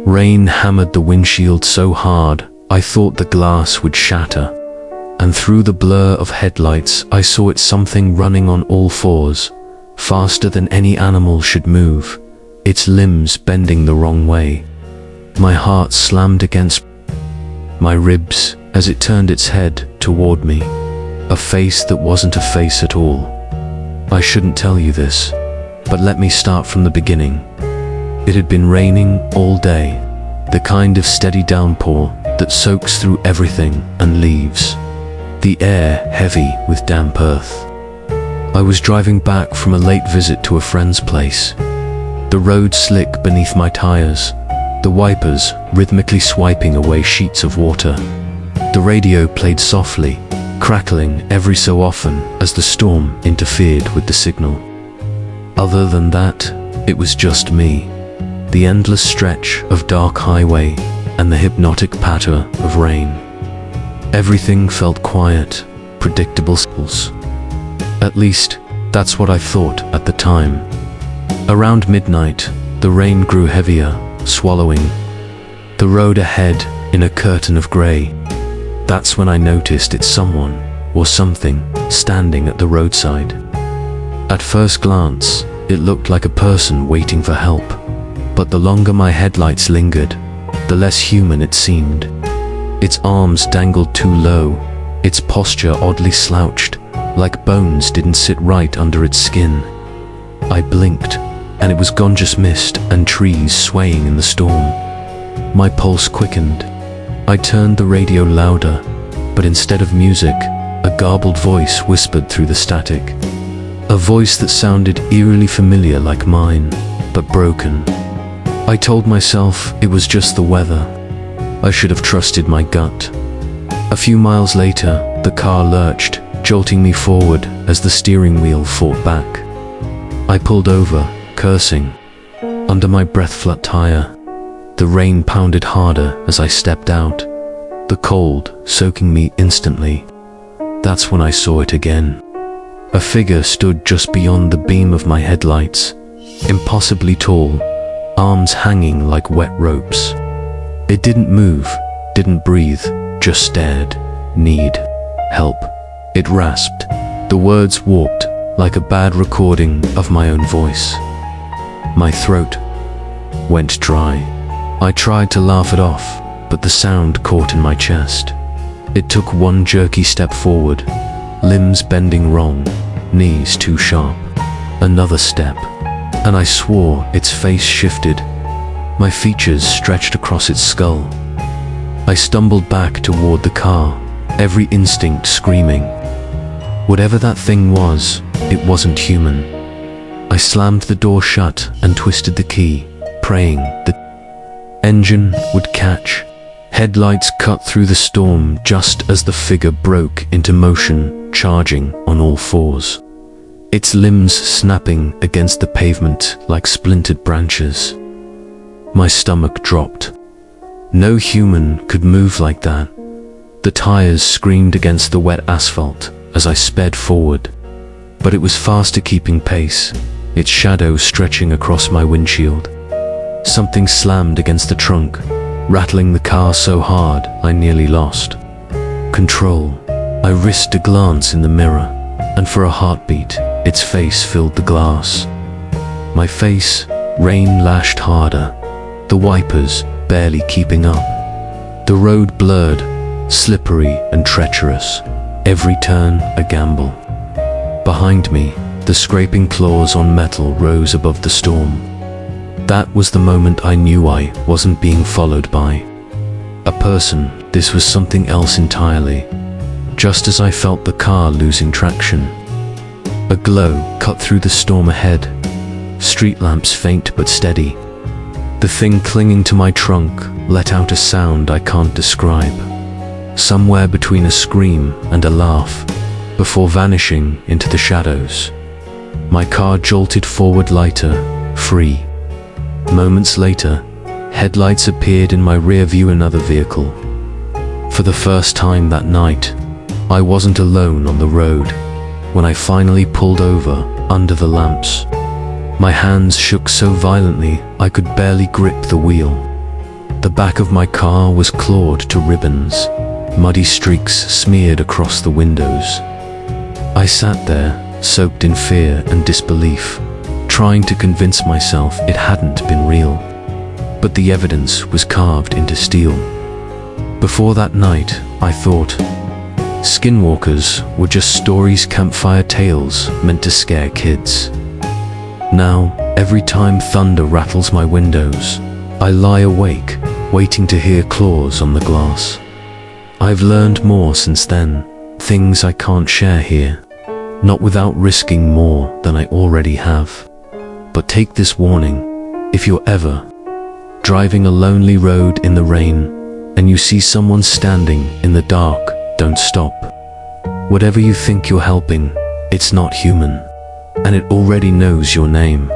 Rain hammered the windshield so hard, I thought the glass would shatter. And through the blur of headlights, I saw it something running on all fours, faster than any animal should move, its limbs bending the wrong way. My heart slammed against my ribs as it turned its head toward me, a face that wasn't a face at all. I shouldn't tell you this, but let me start from the beginning. It had been raining all day, the kind of steady downpour that soaks through everything and leaves the air heavy with damp earth. I was driving back from a late visit to a friend's place. The road slick beneath my tires, the wipers rhythmically swiping away sheets of water. The radio played softly, crackling every so often as the storm interfered with the signal. Other than that, it was just me, the endless stretch of dark highway and the hypnotic patter of rain. Everything felt quiet, predictable. At least, that's what I thought at the time. Around midnight, the rain grew heavier, swallowing the road ahead in a curtain of grey. That's when I noticed it's someone or something standing at the roadside. At first glance, it looked like a person waiting for help, but the longer my headlights lingered, the less human it seemed. Its arms dangled too low, its posture oddly slouched, like bones didn't sit right under its skin. I blinked, and it was gone, just mist and trees swaying in the storm. My pulse quickened. I turned the radio louder, but instead of music, a garbled voice whispered through the static. A voice that sounded eerily familiar, like mine, but broken. I told myself it was just the weather. I should have trusted my gut. A few miles later, the car lurched, jolting me forward as the steering wheel fought back. I pulled over, cursing. Under my breath, flat tire. The rain pounded harder as I stepped out, the cold soaking me instantly. That's when I saw it again. A figure stood just beyond the beam of my headlights, impossibly tall, arms hanging like wet ropes. It didn't move, didn't breathe, just stared. Need help, it rasped. The words warped like a bad recording of my own voice. My throat went dry. I tried to laugh it off, but the sound caught in my chest. It took one jerky step forward, limbs bending wrong, knees too sharp. Another step, and I swore its face shifted. My features stretched across its skull. I stumbled back toward the car, every instinct screaming. Whatever that thing was, it wasn't human. I slammed the door shut and twisted the key, praying the engine would catch. Headlights cut through the storm just as the figure broke into motion, charging on all fours. Its limbs snapping against the pavement like splintered branches. My stomach dropped. No human could move like that. The tires screamed against the wet asphalt as I sped forward, but it was faster keeping pace, its shadow stretching across my windshield. Something slammed against the trunk, rattling the car so hard I nearly lost control. I risked a glance in the mirror, and for a heartbeat, its face filled the glass. My face, rain lashed harder, the wipers barely keeping up. The road blurred, slippery and treacherous, every turn a gamble. Behind me, the scraping claws on metal rose above the storm. That was the moment I knew I wasn't being followed by a person. This was something else entirely. Just as I felt the car losing traction, a glow cut through the storm ahead, street lamps faint but steady. The thing clinging to my trunk let out a sound I can't describe, somewhere between a scream and a laugh, before vanishing into the shadows. My car jolted forward lighter, free. Moments later, headlights appeared in my rear view, another vehicle. For the first time that night, I wasn't alone on the road. When I finally pulled over under the lamps, my hands shook so violently I could barely grip the wheel. The back of my car was clawed to ribbons. Muddy streaks smeared across the windows. I sat there, soaked in fear and disbelief, trying to convince myself it hadn't been real. But the evidence was carved into steel. Before that night, I thought, Skinwalkers were just stories, campfire tales meant to scare kids. Now, every time thunder rattles my windows, I lie awake, waiting to hear claws on the glass. I've learned more since then, things I can't share here, not without risking more than I already have. But take this warning, if you're ever driving a lonely road in the rain, and you see someone standing in the dark, don't stop. Whatever you think you're helping, it's not human, and it already knows your name.